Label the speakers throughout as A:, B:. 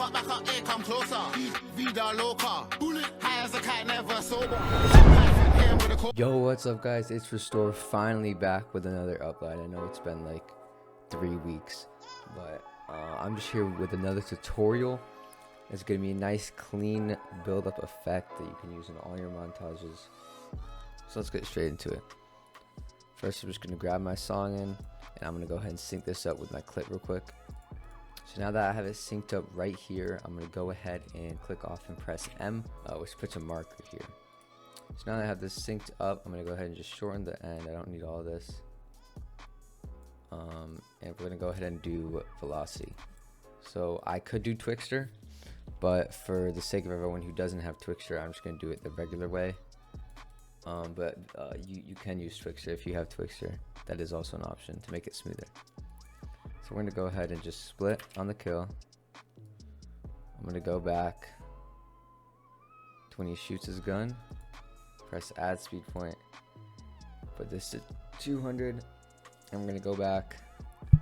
A: up, back up, here, come closer. Vida loca. Bullet. High as a kite, never sober.
B: Yo, what's up guys, it's Restore, finally back with another upload. I know it's been like 3 weeks, but I'm just here with another tutorial. It's going to be a nice clean build-up effect that you can use in all your montages. So let's get straight into it. First, I'm just going to grab my song in, and I'm going to go ahead and sync this up with my clip real quick. So now that I have it synced up right here, I'm going to go ahead and click off and press M, which puts a marker here. So now that I have this synced up, I'm going to go ahead and just shorten the end. I don't need all of this. And we're going to go ahead and do velocity. So I could do Twixtor, but for the sake of everyone who doesn't have Twixtor, I'm just going to do it the regular way. But you can use Twixtor if you have Twixtor. That is also an option to make it smoother. So we're going to go ahead and just split on the kill. I'm going to go back to when he shoots his gun. Press add speed point, put this to 200, and we're going to go back to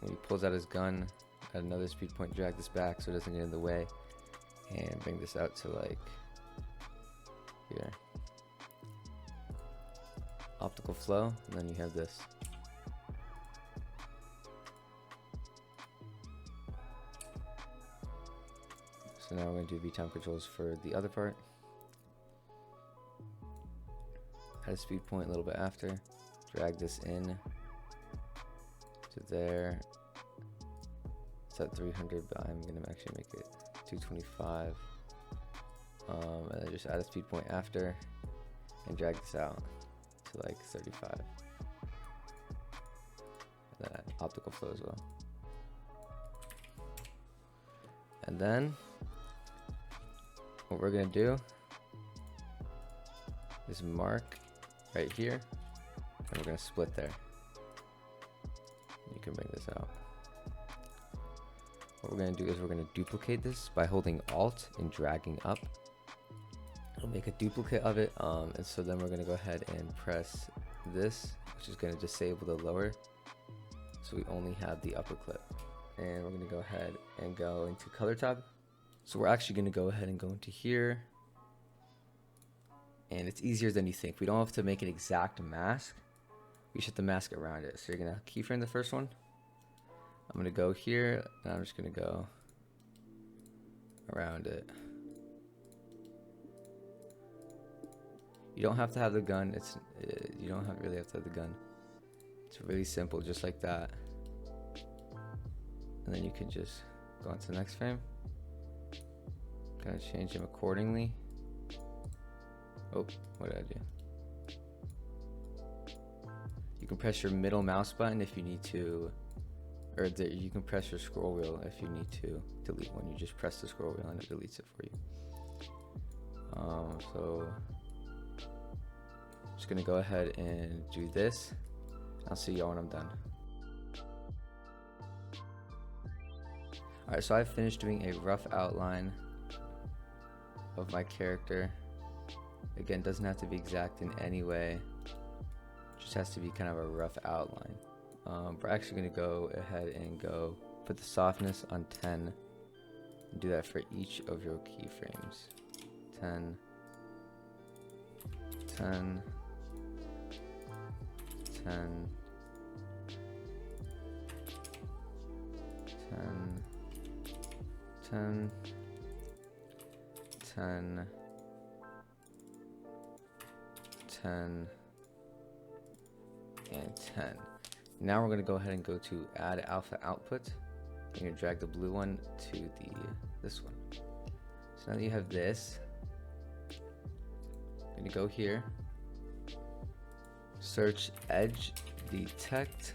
B: when he pulls out his gun, add another speed point, drag this back so it doesn't get in the way, and bring this out to like here. Optical flow, and then you have this. So now we're going to do V-time controls for the other part. Add a speed point a little bit after, drag this in to there. It's at 300, but I'm gonna actually make it 225. And then just add a speed point after and drag this out to like 35. And then add optical flow as well. And then what we're gonna do is mark right here, and we're going to split there. You can bring this out. What we're going to do is we're going to duplicate this by holding Alt and dragging up. It'll make a duplicate of it, and so then we're going to go ahead and press this, which is going to disable the lower, so we only have the upper clip. And we're going to go ahead and go into color tab. So we're actually going to go ahead and go into here. And it's easier than you think. We don't have to make an exact mask. We just have to mask around it. So you're gonna keyframe the first one. I'm gonna go here, and I'm just gonna go around it. You don't have to have the gun. You don't really have to have the gun. It's really simple, just like that. And then you can just go on to the next frame. Kind of change them accordingly. Oh, what did I do? You can press your middle mouse button if you need to, or you can press your scroll wheel if you need to delete one. You just press the scroll wheel and it deletes it for you. So I'm just gonna go ahead and do this. I'll see y'all when I'm done. Alright, so I've finished doing a rough outline of my character. Again, doesn't have to be exact in any way, just has to be kind of a rough outline. We're actually going to go ahead and go put the softness on 10 and do that for each of your keyframes. 10, 10, 10, 10, 10, 10, 10, and 10. Now we're going to go ahead and go to add alpha output. You're going to drag the blue one to this one. So now that you have this, you're going to go here, search edge detect,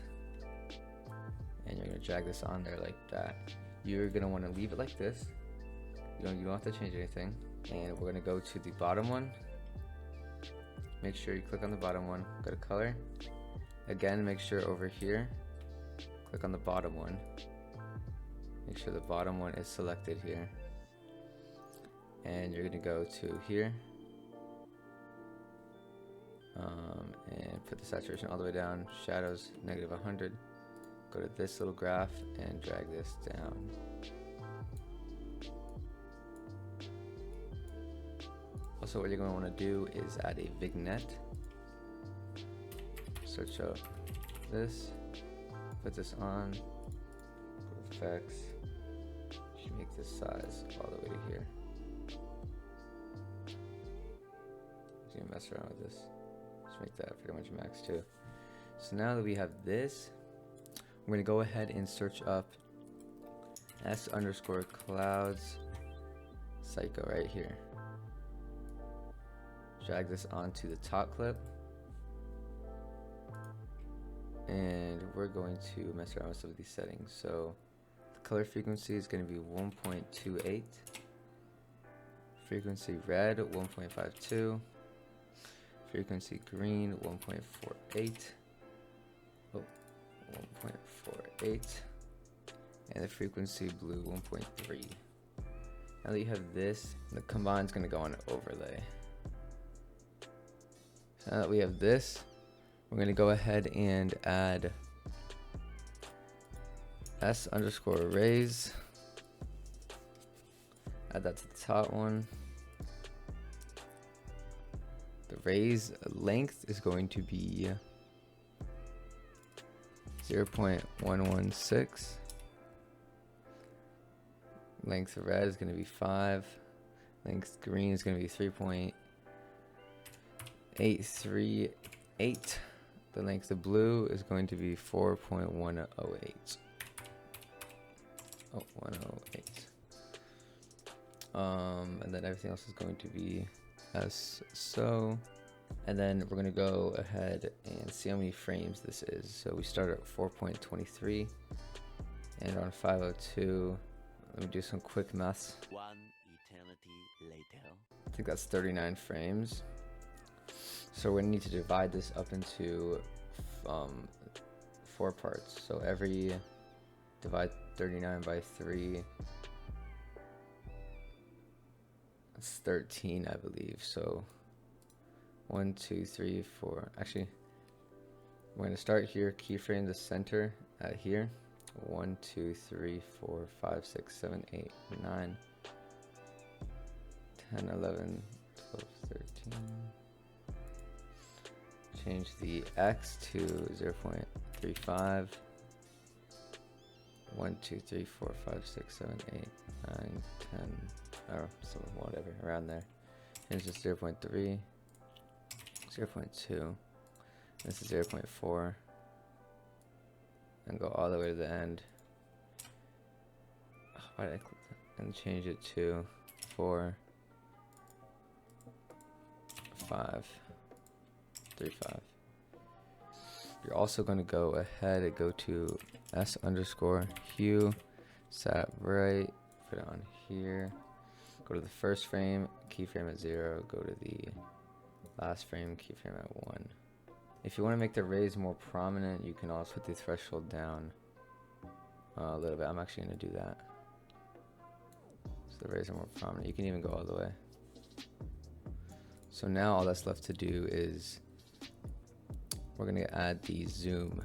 B: and you're going to drag this on there like that. You're going to want to leave it like this. You don't have to change anything. And we're going to go to the bottom one. Make sure you click on the bottom one, go to color. Again, make sure over here, click on the bottom one. Make sure the bottom one is selected here. And you're gonna go to here. And put the saturation all the way down, shadows -100. Go to this little graph and drag this down. Also, what you're going to want to do is add a vignette. Search up this, put this on, go effects, should make this size all the way to here. Just gonna mess around with this. Just make that pretty much max too. So now that we have this, we're gonna go ahead and search up s_clouds psycho right here. Drag this onto the top clip, and we're going to mess around with some of these settings. So the color frequency is going to be 1.28, frequency red 1.52, frequency green 1.48, 1.48, and the frequency blue 1.3. Now that you have this, the combine is going to go on overlay. So now that we have this, we're going to go ahead and add s_raise. Add that to the top one. The raise length is going to be 0.116. Length red is going to be 5. Length green is going to be 3.838. The length of blue is going to be 4.108. Oh, 108. And then everything else is going to be as so. And then we're going to go ahead and see how many frames this is. So we start at 4.23 and on 502. Let me do some quick maths.
C: 1 eternity later.
B: I think that's 39 frames. So we're going to need to divide this up into 4 parts. So divide 39 by 3. That's 13, I believe. So 1, 2, 3, 4. Actually, we're going to start here, keyframe the center at here. 1, 2, 3, 4, 5, 6, 7, 8, 9, 10, 11, 12, 13. Change the X to 0.35. 1, 2, 3, 4, 5, 6, 7, 8, 9, 10, or so whatever, around there. Change this 0.3, 0.2. This is 0.4. And go all the way to the end. Why did I click that? And change it to 4, 5, 3, 5. You're also going to go ahead and go to s_hue, sat right, put it on here. Go to the first frame, keyframe at 0. Go to the last frame, keyframe at 1. If you want to make the raise more prominent, you can also put the threshold down a little bit. I'm actually going to do that. So the raise are more prominent. You can even go all the way. So now all that's left to do is we're going to add the zoom.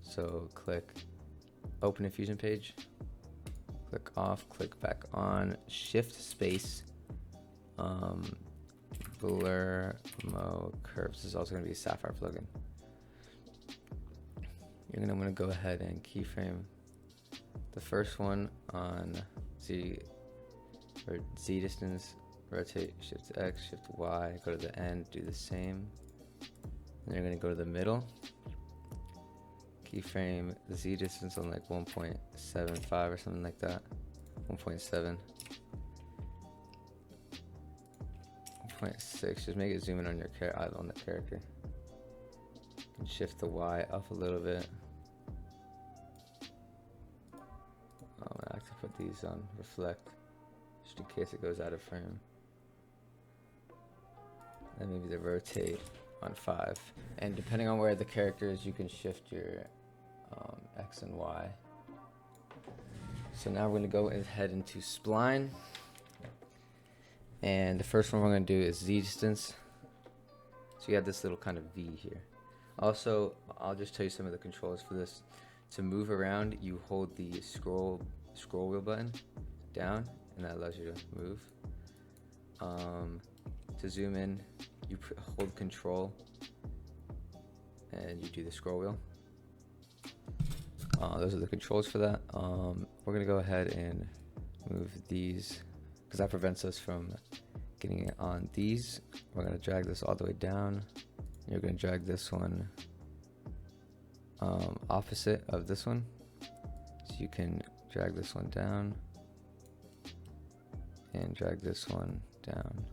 B: So click open a Fusion page. Click off, click back on, shift space, blur mo curves. This is also going to be a Sapphire plugin. You're going to want to go ahead and keyframe the first one on Z or Z distance, rotate, shift X, shift Y, go to the end, do the same. And you're going to go to the middle, keyframe the Z distance on like 1.75 or something like that. 1.7. 1.6. Just make it zoom in on your on the character. And shift the Y up a little bit. I have to put these on reflect, just in case it goes out of frame. And maybe the rotate on 5. And depending on where the character is, you can shift your X and Y. So now we're going to go ahead into spline. And the first one we're going to do is Z distance. So you have this little kind of V here. Also, I'll just tell you some of the controls for this. To move around, you hold the scroll wheel button down, and that allows you to move. To zoom in, you hold Control and you do the scroll wheel. Those are the controls for that. We're gonna go ahead and move these because that prevents us from getting it on these. We're gonna drag this all the way down. You're gonna drag this one opposite of this one, so you can drag this one down and drag this one down,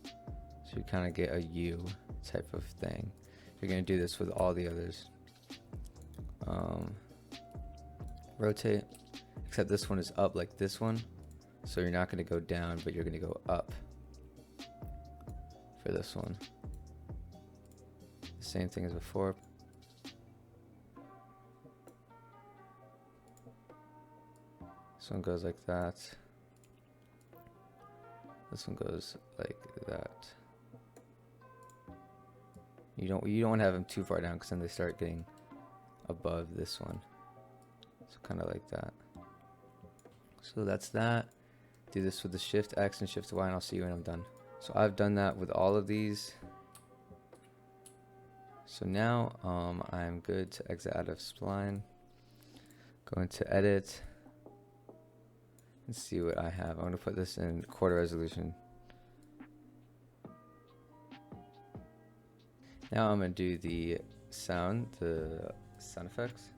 B: so you kind of get a U type of thing. You're gonna do this with all the others. Rotate, except this one is up like this one, so you're not gonna go down, but you're gonna go up for this one. The same thing as before. This one goes like that. This one goes like that. You don't want to have them too far down because then they start getting above this one. So kind of like that. So that's that. Do this with the Shift X and Shift Y, and I'll see you when I'm done. So I've done that with all of these. So now I'm good to exit out of Spline. Go into Edit and see what I have. I'm going to put this in quarter resolution. Now I'm going to do the sound effects.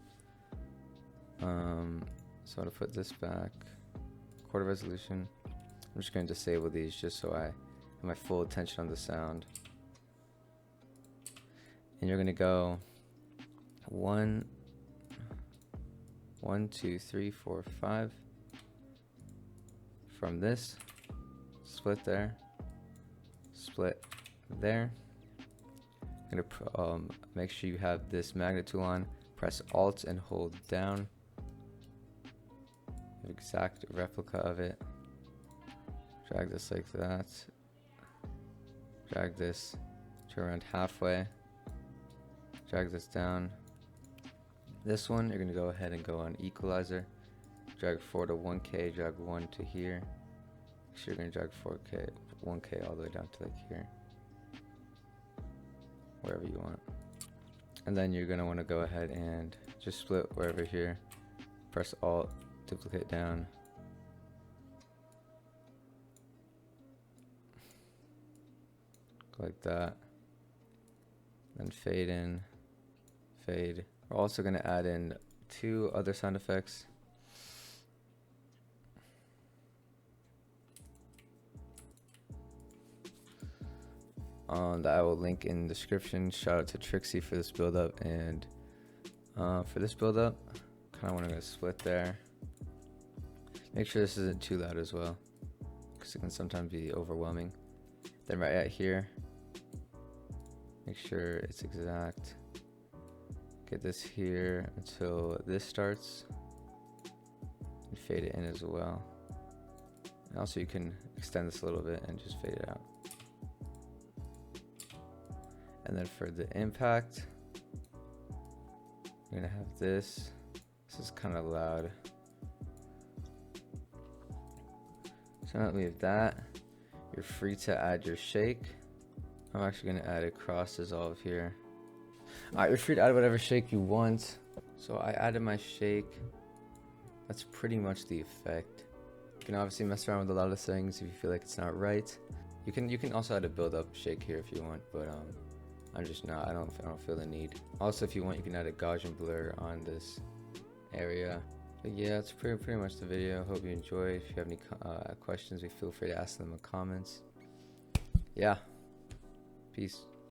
B: So I'm going to put this back quarter resolution. I'm just going to disable these just so I have my full attention on the sound. And you're going to go 1, 2, 3, 4, 5. From this, split there, split there. I'm gonna make sure you have this magnet tool on. Press Alt and hold down. Exact replica of it. Drag this like that. Drag this to around halfway. Drag this down. This one, you're gonna go ahead and go on Equalizer. Drag 4 to 1K, drag 1 to here. So you're gonna drag 1K all the way down to like here. Wherever you want. And then you're gonna wanna go ahead and just split wherever here. Press Alt, duplicate down. Go like that. Then fade in, fade. We're also gonna add in 2 other sound effects. That I will link in the description. Shout out to Trixie for this build up, and for this build up, kind of want to go split there. Make sure this isn't too loud as well, because it can sometimes be overwhelming. Then right at here, make sure it's exact. Get this here until this starts, and fade it in as well. And also you can extend this a little bit and just fade it out. And then for the impact, you're gonna have this. This is kind of loud. So now that we have that, you're free to add your shake. I'm actually gonna add a cross dissolve here. Alright, you're free to add whatever shake you want. So I added my shake. That's pretty much the effect. You can obviously mess around with a lot of things if you feel like it's not right. You can also add a build-up shake here if you want, but I'm just not. I don't feel the need. Also, if you want, you can add a Gaussian blur on this area. But yeah, that's pretty much the video. Hope you enjoy. If you have any questions, feel free to ask them in the comments. Yeah, peace.